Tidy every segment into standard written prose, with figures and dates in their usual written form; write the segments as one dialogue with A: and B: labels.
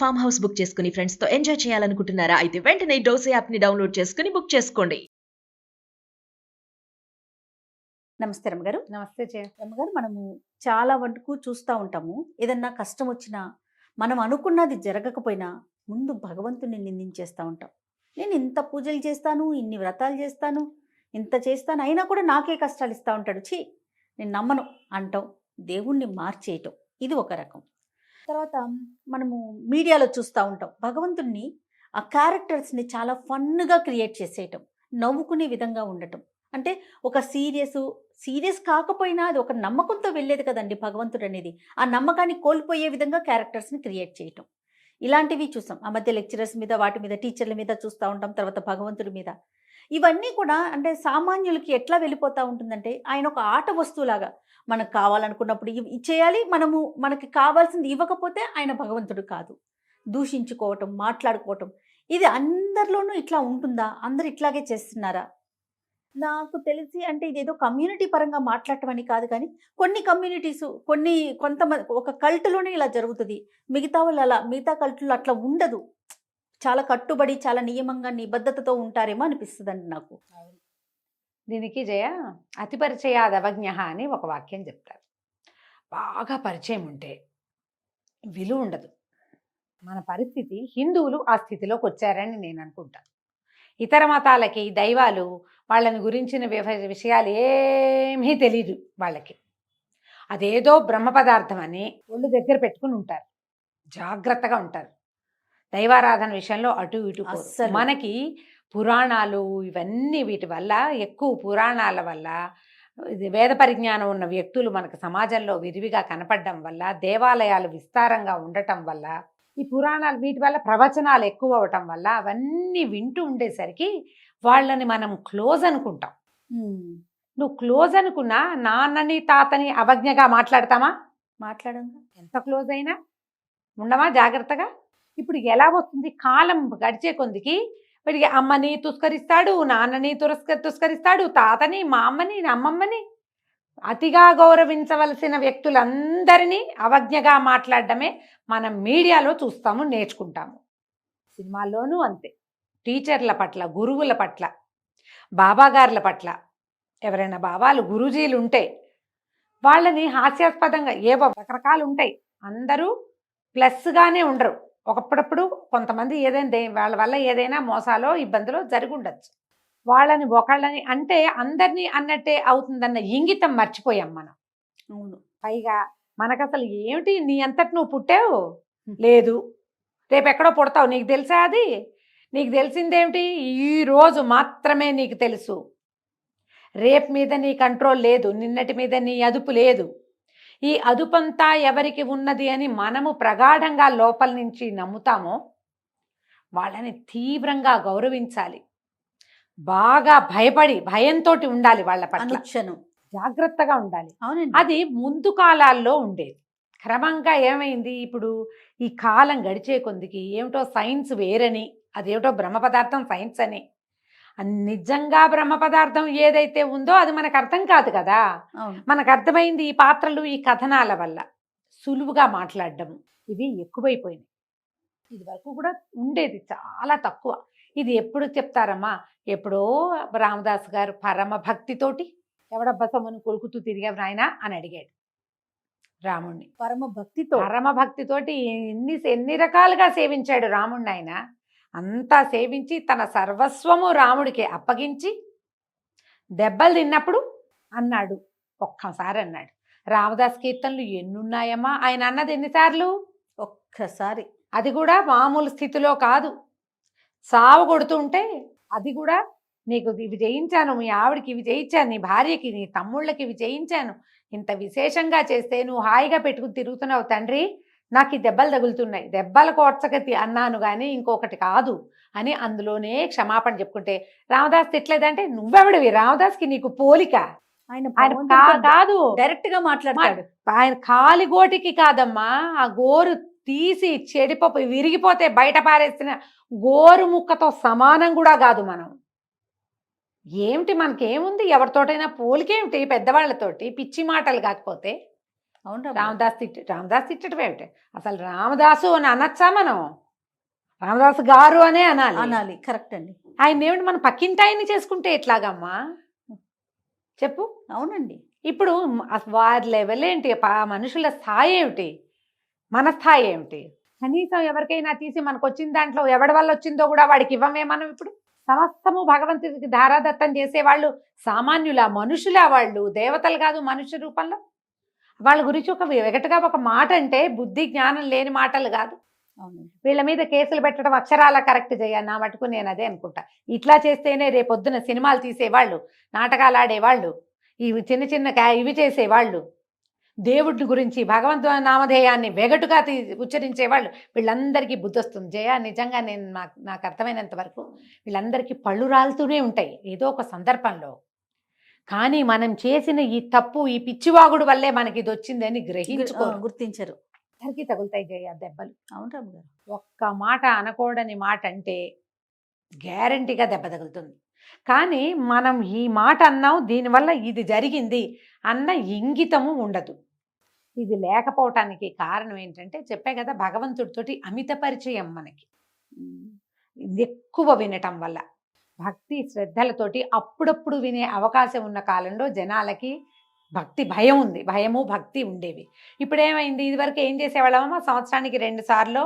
A: Farm house book చేసుకుని friends తో enjoy చేయాలనుకుంటున్నారా? అయితే వెంటనే డోసే యాప్ ని డౌన్లోడ్ చేసుకుని బుక్ చేసుకోండి.
B: నమస్తే రమ్మగారు.
C: నమస్తే చే
B: రమ్మగారు, మనము చాలా వరకు చూస్తూ ఉంటాము. ఏదన్నా కష్టం వచ్చినా, మనం అనుకున్నది జరగకపోయినా ముందు భగవంతుని నిందించేస్తూ ఉంటాం. నేను ఇంత పూజలు చేస్తాను, ఇన్ని వ్రతాలు చేస్తాను, ఇంత చేస్తాను, అయినా కూడా నాకే కష్టాలు ఇస్తూ ఉంటాడు, ఛీ నేను నమ్మను అంటాం. దేవుణ్ణి మార్చేయటం ఇది ఒక రకం. తర్వాత మనము మీడియాలో చూస్తూ ఉంటాం, భగవంతుణ్ణి ఆ క్యారెక్టర్స్ని చాలా ఫన్గా క్రియేట్ చేసేయటం, నవ్వుకునే విధంగా ఉండటం. అంటే ఒక సీరియస్ కాకపోయినా అది ఒక నమ్మకంతో వెళ్ళేది కదండి భగవంతుడు అనేది. ఆ నమ్మకాన్ని కోల్పోయే విధంగా క్యారెక్టర్స్ని క్రియేట్ చేయటం, ఇలాంటివి చూసాం. ఆ మధ్య లెక్చరర్స్ మీద, వాటి మీద, టీచర్ల మీద చూస్తూ ఉంటాం, తర్వాత భగవంతుడి మీద. ఇవన్నీ కూడా అంటే సామాన్యులకి ఎట్లా వెళ్ళిపోతూ ఉంటుందంటే, ఆయన ఒక ఆట వస్తువులాగా మనకు కావాలనుకున్నప్పుడు ఇచ్చేయాలి, మనకి కావాల్సింది ఇవ్వకపోతే ఆయన భగవంతుడు కాదు. దూషించుకోవటం, మాట్లాడుకోవటం, ఇది అందరిలోనూ ఇట్లా ఉంటుందా? అందరు ఇట్లాగే చేస్తున్నారా? నాకు తెలిసి అంటే ఇదేదో కమ్యూనిటీ పరంగా మాట్లాడటం అని కాదు, కానీ కొన్ని కమ్యూనిటీస్, కొంతమంది ఒక కల్ట్లోనే ఇలా జరుగుతుంది. మిగతా కల్టులు అట్లా ఉండదు. చాలా కట్టుబడి, చాలా నియమంగా, నిబద్ధతతో ఉంటారేమో అనిపిస్తుందండి నాకు.
C: దీనికి జయ అతి పరిచయాద్ అవజ్ఞ అని ఒక వాక్యం చెప్తారు. బాగా పరిచయం ఉంటే విలువ ఉండదు. మన పరిస్థితి, హిందువులు ఆ స్థితిలోకి వచ్చారని నేను అనుకుంటాను. ఇతర మతాలకి దైవాలు వాళ్ళని గురించిన విషయాలు ఏమీ తెలియదు వాళ్ళకి. అదేదో బ్రహ్మ పదార్థం అని ఒళ్ళు దగ్గర పెట్టుకుని ఉంటారు, జాగ్రత్తగా ఉంటారు. దైవారాధన విషయంలో అటు ఇటు
B: అస్సలు.
C: మనకి పురాణాలు ఇవన్నీ, వీటి వల్ల, ఎక్కువ పురాణాల వల్ల, వేద పరిజ్ఞానం ఉన్న వ్యక్తులు మనకు సమాజంలో విరివిగా కనపడడం వల్ల, దేవాలయాలు విస్తారంగా ఉండటం వల్ల, ఈ పురాణాలు వీటి వల్ల ప్రవచనాలు ఎక్కువ అవటం వల్ల, అవన్నీ వింటూ ఉండేసరికి వాళ్ళని మనం క్లోజ్ అనుకుంటాం. నువ్వు క్లోజ్ అనుకున్నా నాన్నని తాతని అవజ్ఞగా మాట్లాడతామా?
B: మాట్లాడంగా
C: ఎంత క్లోజ్ అయినా ఉండమా జాగ్రత్తగా? ఇప్పుడు ఎలా వస్తుంది, కాలం గడిచే కొందికి వీడికి అమ్మని తుస్కరిస్తాడు, నాన్నని తుస్కరిస్తాడు, తాతని, మా అమ్మని, అమ్మమ్మని. అతిగా గౌరవించవలసిన వ్యక్తులందరినీ అవజ్ఞగా మాట్లాడడమే మనం మీడియాలో చూస్తాము, నేర్చుకుంటాము. సినిమాల్లోనూ అంతే. టీచర్ల పట్ల, గురువుల పట్ల, బాబాగారుల పట్ల, ఎవరైనా బాబాలు, గురూజీలు ఉంటే వాళ్ళని హాస్యాస్పదంగా ఏవో రకరకాలు ఉంటాయి. అందరూ ప్లస్గానే ఉండరు. ఒకప్పుడప్పుడు కొంతమంది ఏదైనా వాళ్ళ వల్ల ఏదైనా మోసాలో ఇబ్బందులో జరిగి ఉండొచ్చు. వాళ్ళని ఒకళ్ళని అంటే అందరినీ అన్నట్టే అవుతుందన్న ఇంగితం మర్చిపోయాం మనం.
B: అవును.
C: పైగా మనకు అసలు ఏమిటి, నీ అంతటి నువ్వు పుట్టావు లేదు, రేపు ఎక్కడో పుడతావు, నీకు తెలుసా? అది నీకు తెలిసిందేమిటి? ఈరోజు మాత్రమే నీకు తెలుసు. రేపు మీద నీ కంట్రోల్ లేదు, నిన్నటి మీద నీ అదుపు లేదు. ఈ అదుపంతా ఎవరికి ఉన్నది అని మనము ప్రగాఢంగా లోపల నుంచి నమ్ముతామో వాళ్ళని తీవ్రంగా గౌరవించాలి. బాగా భయపడి, భయంతో ఉండాలి వాళ్ళ పట్ల, జాగ్రత్తగా ఉండాలి. అది ముందు కాలాల్లో ఉండేది. క్రమంగా ఏమైంది, ఇప్పుడు ఈ కాలం గడిచే కొందికి ఏమిటో సైన్స్ వేరని, అదేమిటో బ్రహ్మ పదార్థం సైన్స్ అని, నిజంగా బ్రహ్మ పదార్థం ఏదైతే ఉందో అది మనకు అర్థం కాదు కదా. మనకు అర్థమైంది ఈ పాత్రలు, ఈ కథనాల వల్ల. సులువుగా మాట్లాడడం ఇవి ఎక్కువైపోయినాయి. ఇది వరకు కూడా ఉండేది చాలా తక్కువ. ఇది ఎప్పుడు చెప్తారమ్మా, ఎప్పుడో రామదాస్ గారు పరమ భక్తితోటి, ఎవడబ్బా సొమ్మును కొలుకుతూ తిరిగావు నాయన అని అడిగాడు రాముణ్ణి. పరమ భక్తితోటి ఎన్ని రకాలుగా సేవించాడు రాముణ్ణి. ఆయన అంతా సేవించి తన సర్వస్వము రాముడికి అప్పగించి దెబ్బలు తిన్నప్పుడు అన్నాడు, ఒక్కసారి అన్నాడు. రామదాస్ కీర్తనలు ఎన్నున్నాయమ్మా, ఆయన అన్నది ఎన్నిసార్లు?
B: ఒక్కసారి.
C: అది కూడా మామూలు స్థితిలో కాదు, సావు కొడుతుంటే అది కూడా, నీకు ఇవి చేయించాను, మీ ఆవిడికి ఇవి చేయించాను, నీ భార్యకి, నీ తమ్ముళ్ళకి ఇవి చేయించాను, ఇంత విశేషంగా చేస్తే నువ్వు హాయిగా పెట్టుకుని తిరుగుతున్నావు తండ్రి, నాకు ఈ దెబ్బలు తగులుతున్నాయి, దెబ్బల కోర్చగతి అన్నాను కానీ ఇంకొకటి కాదు అని అందులోనే క్షమాపణ చెప్పుకుంటే రామదాస్ తిట్లేదంటే, నువ్వెవడివి రామదాస్కి నీకు పోలిక? ఆయన కాదు,
B: డైరెక్ట్ గా మాట్లాడతాడు.
C: ఆయన కాలిగోటికి కాదమ్మా, ఆ గోరు తీసి చెడిపోయి విరిగిపోతే బయట పారేసిన గోరు ముక్కతో సమానం కూడా కాదు మనం. ఏమిటి మనకేముంది, ఎవరితోటైనా పోలికేమిటి, పెద్దవాళ్లతోటి పిచ్చి మాటలు కాకపోతే.
B: అవును రాము గారు.
C: రామదాస్ తిట్టడం ఏమిటి? అసలు రామదాసు అని అనొచ్చా మనం? రామదాసు గారు అనే అనాలి.
B: అనాలి, కరెక్ట్ అండి.
C: ఆయన ఏమిటి మన పక్కింటాయన్ని చేసుకుంటే ఎట్లాగమ్మా చెప్పు?
B: అవునండి.
C: ఇప్పుడు వారి లెవెల్ ఏంటి? మనుషుల స్థాయి ఏమిటి? మన స్థాయి ఏమిటి? కనీసం ఎవరికైనా తీసి మనకు వచ్చిన దాంట్లో ఎవడి వల్ల వచ్చిందో కూడా వాడికి ఇవ్వమే మనం ఇప్పుడు. సమస్తము భగవంతుడికి ధారాదత్తం చేసేవాళ్ళు సామాన్యుల మనుషులా? వాళ్ళు దేవతలు కాదు మనుష్య రూపంలో. వాళ్ళ గురించి ఒక వెగటగా ఒక మాట అంటే బుద్ధి జ్ఞానం లేని మాటలు కాదు.
B: అవునండి.
C: వీళ్ళ మీద కేసులు పెట్టడం అక్షరాల కరెక్ట్ చేయాలి. నా మటుకు నేను అదే అనుకుంటా. ఇట్లా చేస్తేనే రేపొద్దున సినిమాలు తీసేవాళ్ళు, నాటకాలు ఆడేవాళ్ళు, ఇవి చిన్న చిన్న ఇవి చేసేవాళ్ళు, దేవుడి గురించి భగవంతు నామధేయాన్ని వెగటుగా ఉచ్చరించేవాళ్ళు, వీళ్ళందరికీ బుద్ధి వస్తుంది. జయ, నిజంగా నేను నాకు అర్థమైనంత వరకు వీళ్ళందరికీ పళ్ళు రాలుతూనే ఉంటాయి ఏదో ఒక సందర్భంలో. కానీ మనం చేసిన ఈ తప్పు, ఈ పిచ్చివాగుడు వల్లే మనకి ఇది వచ్చిందని
B: గుర్తించరు.
C: అందరికీ తగులుతాయి జయ దెబ్బలు.
B: అవును రాము గారు.
C: ఒక్క మాట అనకూడని మాట అంటే గ్యారంటీగా దెబ్బ తగులుతుంది. కానీ మనం ఈ మాట అన్నాం, దీనివల్ల ఇది జరిగింది అన్న ఇంగితము ఉండదు. ఇది లేకపోవటానికి కారణం ఏంటంటే చెప్పే కదా, భగవంతుడితోటి అమిత పరిచయం మనకి ఎక్కువ వినటం వల్ల. భక్తి శ్రద్ధలతోటి అప్పుడప్పుడు వినే అవకాశం ఉన్న కాలంలో జనాలకి భక్తి భయం ఉంది, భయము భక్తి ఉండేవి. ఇప్పుడు ఏమైంది? ఇదివరకు ఏం చేసేవాళ్ళమా? సంవత్సరానికి 2 సార్లు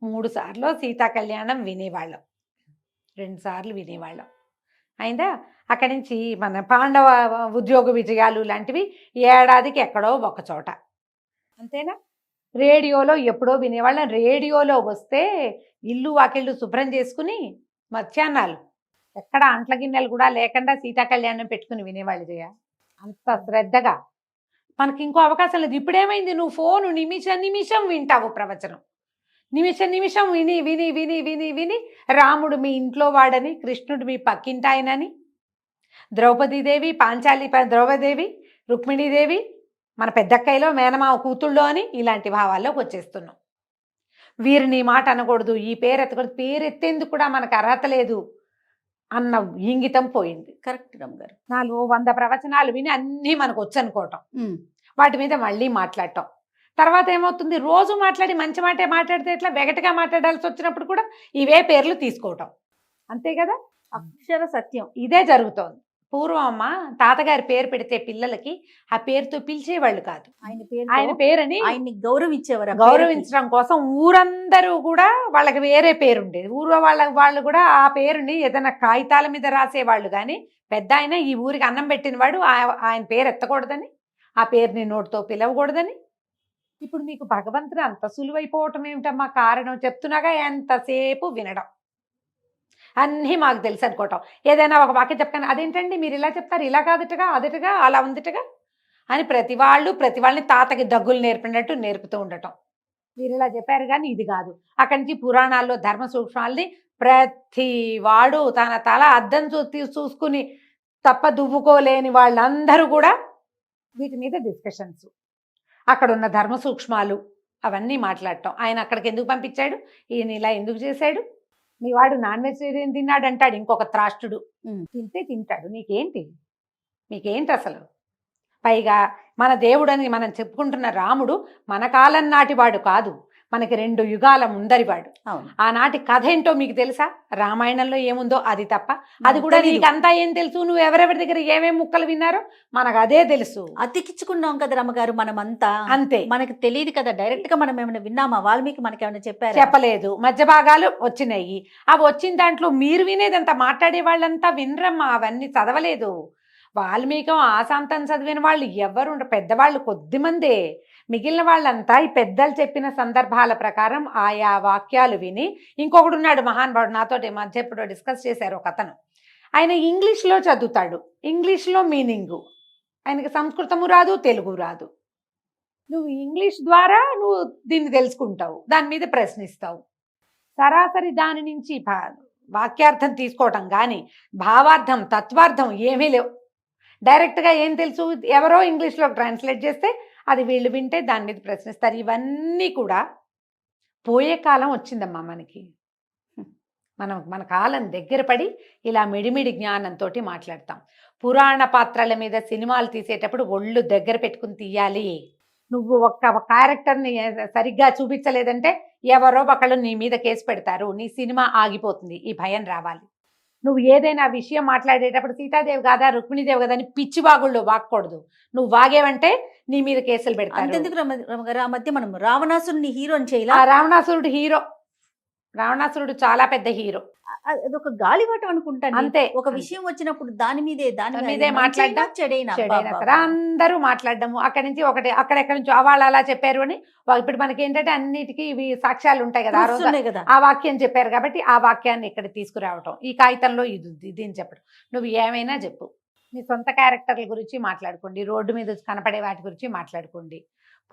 C: 3 సార్లు సీతా కళ్యాణం వినేవాళ్ళం, 2 సార్లు వినేవాళ్ళం అయిందా. అక్కడి నుంచి మన పాండవ ఉద్యోగ విజయాలు లాంటివి ఏడాదికి ఎక్కడో ఒక చోట, అంతేనా. రేడియోలో ఎప్పుడో వినేవాళ్ళం. రేడియోలో వస్తే ఇల్లు వాకిళ్ళు శుభ్రం చేసుకుని మధ్యాహ్నాలు ఎక్కడ అంట్ల గిన్నెలు కూడా లేకుండా సీతా కళ్యాణం పెట్టుకుని వినేవాళ్ళు జయ, అంత శ్రద్ధగా. మనకి ఇంకో అవకాశం లేదు. ఇప్పుడేమైంది? నువ్వు ఫోను నిమిషం నిమిషం వింటావు ప్రవచనం, నిమిషం నిమిషం విని విని విని విని విని రాముడు మీ ఇంట్లో వాడని, కృష్ణుడు మీ పక్కింటాయనని, ద్రౌపదీదేవి ద్రౌపదేవి రుక్మిణీదేవి మన పెద్దక్కయ్యలో మేనమావ కూతుళ్ళో అని ఇలాంటి భావాల్లోకి వచ్చేస్తున్నాం. వీరిని మాట అనకూడదు, ఈ పేరు ఎత్తకూడదు, పేరు ఎత్తేందుకు కూడా మనకు అర్హత లేదు అన్న ఇంగితం పోయింది.
B: కరెక్ట్ రాము గారు.
C: 100 ప్రవచనాలు విని అన్నీ మనకు వచ్చు అనుకోవటం, వాటి మీద మళ్ళీ మాట్లాడటం. తర్వాత ఏమవుతుంది? రోజు మాట్లాడి మంచి మాటే మాట్లాడితే ఎట్లా, వెగటగా మాట్లాడాల్సి వచ్చినప్పుడు కూడా ఇవే పేర్లు తీసుకోవటం, అంతే కదా.
B: అక్షర సత్యం.
C: ఇదే జరుగుతోంది. పూర్వం అమ్మ తాతగారి పేరు పెడితే పిల్లలకి ఆ పేరుతో పిలిచేవాళ్ళు కాదు, ఆయన పేరుని
B: ఆయన్ని గౌరవించేవారు.
C: గౌరవించడం కోసం ఊరందరూ కూడా వాళ్ళకి వేరే పేరు ఉండేది. ఊరు వాళ్ళు కూడా ఆ పేరుని ఏదైనా కాగితాల మీద రాసేవాళ్ళు. కానీ పెద్ద ఆయన ఈ ఊరికి అన్నం పెట్టిన వాడు ఆయన పేరు ఎత్తకూడదని, ఆ పేరుని నోటితో పిలవకూడదని. ఇప్పుడు మీకు భగవంతుడు అంత సులువైపోవటం ఏమిటమ్మా కారణం? చెప్తున్నాగా, ఎంతసేపు వినడం, అన్నీ మాకు తెలుసు అనుకోవటం. ఏదైనా ఒక వాక్యం చెప్పాను, అదేంటండి మీరు ఇలా చెప్తారు, ఇలా కాదుటగా, అదటగా, అలా ఉందిటగా అని ప్రతి వాళ్ళని తాతకి దగ్గులు నేర్పినట్టు నేర్పుతూ ఉండటం. మీరు ఇలా చెప్పారు కానీ ఇది కాదు. అక్కడి నుంచి పురాణాల్లో ధర్మ సూక్ష్మాలని ప్రతి వాడు తన తల అద్దం చూసుకుని తప్ప దువ్వుకోలేని వాళ్ళందరూ కూడా వీటి మీద డిస్కషన్స్, అక్కడ ఉన్న ధర్మ సూక్ష్మాలు అవన్నీ మాట్లాడటం. ఆయన అక్కడికి ఎందుకు పంపించాడు, ఈయన ఇలా ఎందుకు చేశాడు, మీ వాడు నాన్ వెజిటేరియన్ తిన్నాడు అంటాడు ఇంకొక త్రాష్టుడు, తింటే తింటాడు, మీకేంటి అసలు. పైగా మన దేవుడని మనం చెప్పుకుంటున్న రాముడు మన కాలం నాటి వాడు కాదు, మనకి 2 యుగాల ముందరివాడు. ఆనాటి కథ ఏంటో మీకు తెలుసా? రామాయణంలో ఏముందో అది తప్ప, అది కూడా నీకంతా ఏం తెలుసు? నువ్వు ఎవరెవరి దగ్గర ఏమేమి ముక్కలు విన్నారో మనకు అదే తెలుసు.
B: అతికించుకున్నాం కదా రమ్మగారు మనమంతా,
C: అంతే.
B: మనకి తెలియదు కదా, డైరెక్ట్ గా మనం ఏమైనా విన్నామా? వాల్మీకి మనకి ఏమైనా చెప్పారు?
C: చెప్పలేదు. మధ్య భాగాలు వచ్చినాయి. అవి వచ్చిన దాంట్లో మీరు వినేదంతా మాట్లాడే వాళ్ళంతా వినరమ్మా, అవన్నీ చదవలేదు. వాల్మీకి ఆశాంతం చదివిన వాళ్ళు ఎవరు? పెద్దవాళ్ళు కొద్దిమందే. మిగిలిన వాళ్ళంతా ఈ పెద్దలు చెప్పిన సందర్భాల ప్రకారం ఆయా వాక్యాలు విని, ఇంకొకడు ఉన్నాడు మహానుభావుడు, నాతోటి మధ్య ఎప్పుడో డిస్కస్ చేశారు ఒక అతను. ఆయన ఇంగ్లీష్లో చదువుతాడు, ఇంగ్లీష్లో మీనింగు, ఆయనకి సంస్కృతము రాదు, తెలుగు రాదు. నువ్వు ఇంగ్లీష్ ద్వారా నువ్వు దీన్ని తెలుసుకుంటావు, దాని మీద ప్రశ్నిస్తావు. సరాసరి దాని నుంచి వాక్యార్థం తీసుకోవటం కానీ భావార్థం తత్వార్థం ఏమీ లేవు. డైరెక్ట్గా ఏం తెలుసు, ఎవరో ఇంగ్లీష్లో ట్రాన్స్లేట్ చేస్తే అది వీళ్ళు వింటే దాని మీద ప్రశ్నిస్తారు. ఇవన్నీ కూడా పోయే కాలం వచ్చిందమ్మా మనకి. మన కాలం దగ్గర పడి ఇలా మిడిమిడి జ్ఞానంతో మాట్లాడతాం. పురాణ పాత్రల మీద సినిమాలు తీసేటప్పుడు ఒళ్ళు దగ్గర పెట్టుకుని తీయాలి. నువ్వు ఒక్క క్యారెక్టర్ని సరిగ్గా చూపించలేదంటే ఎవరో ఒకళ్ళు నీ మీద కేసు పెడతారు, నీ సినిమా ఆగిపోతుంది. ఈ భయం రావాలి. నువ్వు ఏదైనా విషయం మాట్లాడేటప్పుడు సీతాదేవి కాదా రుక్మిణీదేవి కదా అని పిచ్చి వాగుళ్ళు వాగకూడదు. నువ్వు వాగేవంటే నీ మీద కేసులు పెడతారు.
B: అంతెందుకు రమగారు, ఆ మధ్య మనం రావణాసురుని హీరో అని చేయాల.
C: ఆ రావణాసురుడు హీరో, రావణాసురుడు చాలా పెద్ద హీరో.
B: అదొక గాలివాటం అనుకుంటాను.
C: అంతే.
B: ఒక విషయం వచ్చినప్పుడు దాని మీదే
C: మాట్లాడడం,
B: చెడైనా
C: చెడైనా సరే అందరూ మాట్లాడడము. అక్కడి నుంచి ఒకటి అక్కడెక్కడి నుంచి వాళ్ళు అలా చెప్పారు అని. ఇప్పుడు మనకి ఏంటంటే అన్నిటికీ ఇవి సాక్ష్యాలు ఉంటాయి కదా, ఆ రోజు
B: కదా.
C: ఆ వాక్యం చెప్పారు కాబట్టి ఆ వాక్యాన్ని ఇక్కడ తీసుకురావటం, ఈ కాగితంలో ఇది ఉంది దీన్ని చెప్పడం. నువ్వు ఏమైనా చెప్పు, మీ సొంత క్యారెక్టర్ల గురించి మాట్లాడుకోండి, రోడ్డు మీద కనపడే వాటి గురించి మాట్లాడుకోండి.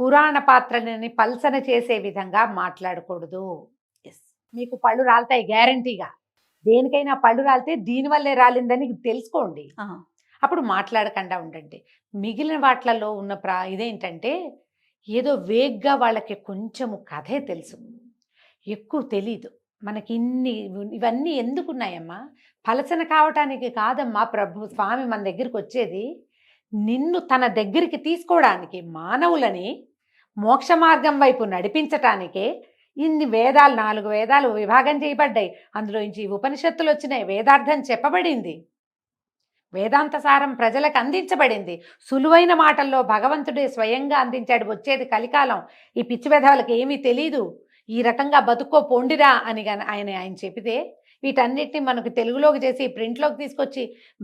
C: పురాణ పాత్రలని పల్సన చేసే విధంగా మాట్లాడకూడదు. మీకు పళ్ళు రాలుతాయి గ్యారంటీగా. దేనికైనా పళ్ళు రాలితే దీనివల్లే రాలిందని తెలుసుకోండి. అప్పుడు మాట్లాడకుండా ఉండండి. మిగిలిన వాటిలలో ఉన్న ఇదేంటంటే ఏదో వేగ్గా వాళ్ళకి కొంచెము కథే తెలుసు, ఎక్కువ తెలీదు. మనకి ఇవన్నీ ఎందుకున్నాయమ్మా? పలసన కావటానికి కాదమ్మా ప్రభు స్వామి మన దగ్గరికి వచ్చేది. నిన్ను తన దగ్గరికి తీసుకోవడానికి, మానవులని మోక్ష మార్గం వైపు నడిపించటానికే ఇన్ని వేదాలు, 4 వేదాలు విభాగం చేయబడ్డాయి. అందులో నుంచి ఉపనిషత్తులు వచ్చినాయి, వేదార్థం చెప్పబడింది, వేదాంత సారం ప్రజలకు అందించబడింది. సులువైన మాటల్లో భగవంతుడే స్వయంగా అందించాడు. వచ్చేది కలికాలం, ఈ పిచ్చి వేదాలకు ఏమీ తెలీదు, ఈ రకంగా బతుక్కో పొండిరా అని ఆయన చెప్పితే వీటన్నిటిని మనకు తెలుగులోకి చేసి ప్రింట్లోకి తీసుకొచ్చి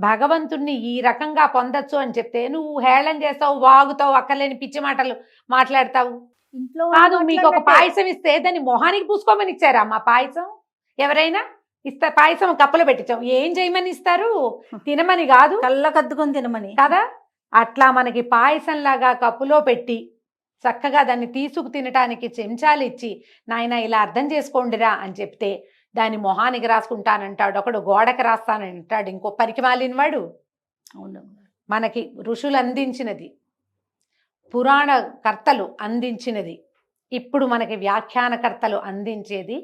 C: భగవంతుణ్ణి ఈ రకంగా పొందొచ్చు అని చెప్తే నువ్వు హేళన చేస్తావు, వాగుతావు, అక్కర్లేని పిచ్చి మాటలు మాట్లాడతావు.
B: ఇంట్లో
C: కాదు, మీకు ఒక పాయసం ఇస్తే దాన్ని మొహానికి పూసుకోమని ఇచ్చారా? మా పాయసం ఎవరైనా ఇస్తా, పాయసం కప్పులో పెట్టించాం, ఏం చేయమని ఇస్తారు? తినమని కాదు,
B: కళ్ళకద్దుకొని తినమని
C: కదా. అట్లా మనకి పాయసం లాగా కప్పులో పెట్టి చక్కగా దాన్ని తీసుకు తినటానికి చెంచాలు ఇచ్చి నాయన ఇలా అర్థం చేసుకోండిరా అని చెప్తే దాన్ని మొహానికి రాసుకుంటానంటాడు ఒకడు, గోడకి రాస్తానంటాడు ఇంకో పనికి మాలిన వాడు.
B: అవును,
C: మనకి ఋషులు అందించినది, పురాణ కర్తలు అందించినది, ఇప్పుడు మనకి వ్యాఖ్యానకర్తలు అందించేది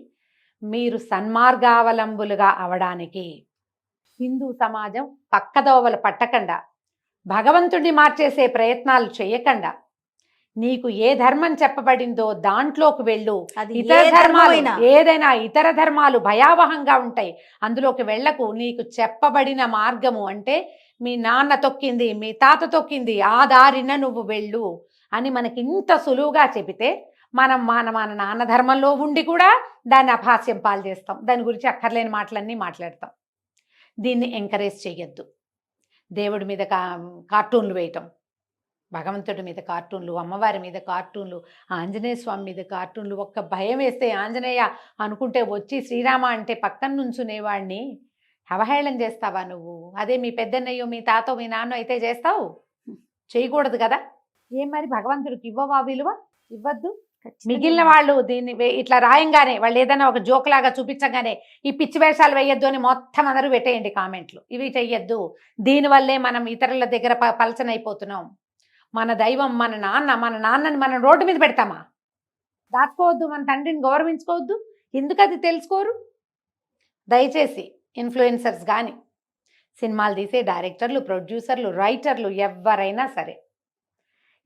C: మీరు సన్మార్గావలంబులుగా అవడానికి. హిందూ సమాజం పక్కదోవలు పట్టకుండా, భగవంతుడిని మార్చేసే ప్రయత్నాలు చేయకుండా, నీకు ఏ ధర్మం చెప్పబడిందో దాంట్లోకి వెళ్ళు. ఇతర ధర్మాలు ఏదైనా ఇతర ధర్మాలు భయావహంగా ఉంటాయి, అందులోకి వెళ్ళకు. నీకు చెప్పబడిన మార్గము అంటే మీ నాన్న తొక్కింది, మీ తాత తొక్కింది, ఆ దారిన నువ్వు వెళ్ళు అని మనకి ఇంత సులువుగా చెబితే మనం మన నాన్న ధర్మంలో ఉండి కూడా దాన్ని అపహాస్యం పాలు చేస్తాం, దాని గురించి అక్కర్లేని మాటలన్నీ మాట్లాడతాం. దీన్ని ఎంకరేజ్ చేయొద్దు. దేవుడి మీద కార్టూన్లు వేయటం, భగవంతుడి మీద కార్టూన్లు, అమ్మవారి మీద కార్టూన్లు, ఆంజనేయ స్వామి మీద కార్టూన్లు. ఒక్క భయం వేస్తే ఆంజనేయ అనుకుంటే వచ్చి శ్రీరామ అంటే పక్కన నుంచునేవాడిని అవహేళన చేస్తావా నువ్వు? అదే మీ పెద్దన్నయ్యో, మీ తాతో, మీ నాన్నో అయితే చేస్తావు? చేయకూడదు కదా. ఏం మరి భగవంతుడికి ఇవ్వవా విలువ? ఇవ్వద్దు. మిగిలిన వాళ్ళు దీన్ని ఇట్లా రాయంగానే, వాళ్ళు ఏదైనా ఒక జోక్ లాగా చూపించగానే ఈ పిచ్చి వేషాలు వేయొద్దు అని మొత్తం అందరూ పెట్టేయండి కామెంట్లు. ఇవి చెయ్యొద్దు, దీనివల్లే మనం ఇతరుల దగ్గర పలచనైపోతున్నాం. మన దైవం మన నాన్నని మనం రోడ్డు మీద పెడతామా? దాచుకోవద్దు, మన తండ్రిని గౌరవించుకోవద్దు. ఎందుకు అది తెలుసుకోరు? దయచేసి ఇన్ఫ్లుయెన్సర్స్ కానీ, సినిమాలు తీసే డైరెక్టర్లు, ప్రొడ్యూసర్లు, రైటర్లు ఎవరైనా సరే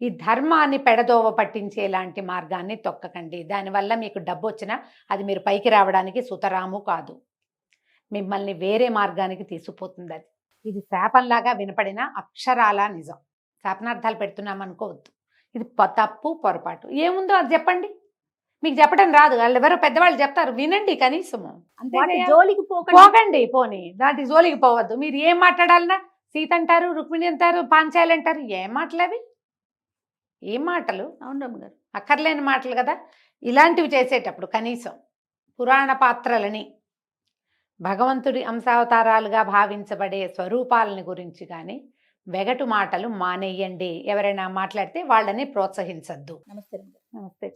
C: ఈ ధర్మాన్ని పెడదోవ పట్టించేలాంటి మార్గాన్ని తొక్కకండి. దానివల్ల మీకు డబ్బు వచ్చినా అది మీరు పైకి రావడానికి సుతరాము కాదు, మిమ్మల్ని వేరే మార్గానికి తీసుకుపోతుంది. అది ఇది శాపంలాగా వినపడిన అక్షరాల నిజం. శాపనార్థాలు పెడుతున్నాం అనుకోవద్దు. ఇది తప్పు, పొరపాటు. ఏముందో అది చెప్పండి. మీకు చెప్పడం రాదు, వాళ్ళు ఎవరో పెద్దవాళ్ళు చెప్తారు, వినండి కనీసము.
B: జోలికి
C: పోకండి, పోనీ దాటి జోలికి పోవద్దు. మీరు ఏం మాట్లాడాలన్నా సీత అంటారు, రుక్మిణి అంటారు, పాంచాలి అంటారు. ఏం మాటలు అవి? ఏం మాటలు?
B: అవును రమ్మగారు,
C: అక్కర్లేని మాటలు కదా. ఇలాంటివి చేసేటప్పుడు కనీసం పురాణ పాత్రలని, భగవంతుడి అంశావతారాలుగా భావించబడే స్వరూపాలని గురించి కానీ వెగటు మాటలు మానేయండి. ఎవరైనా మాట్లాడితే వాళ్ళని ప్రోత్సహించద్దు.
B: నమస్తే.
C: నమస్తే.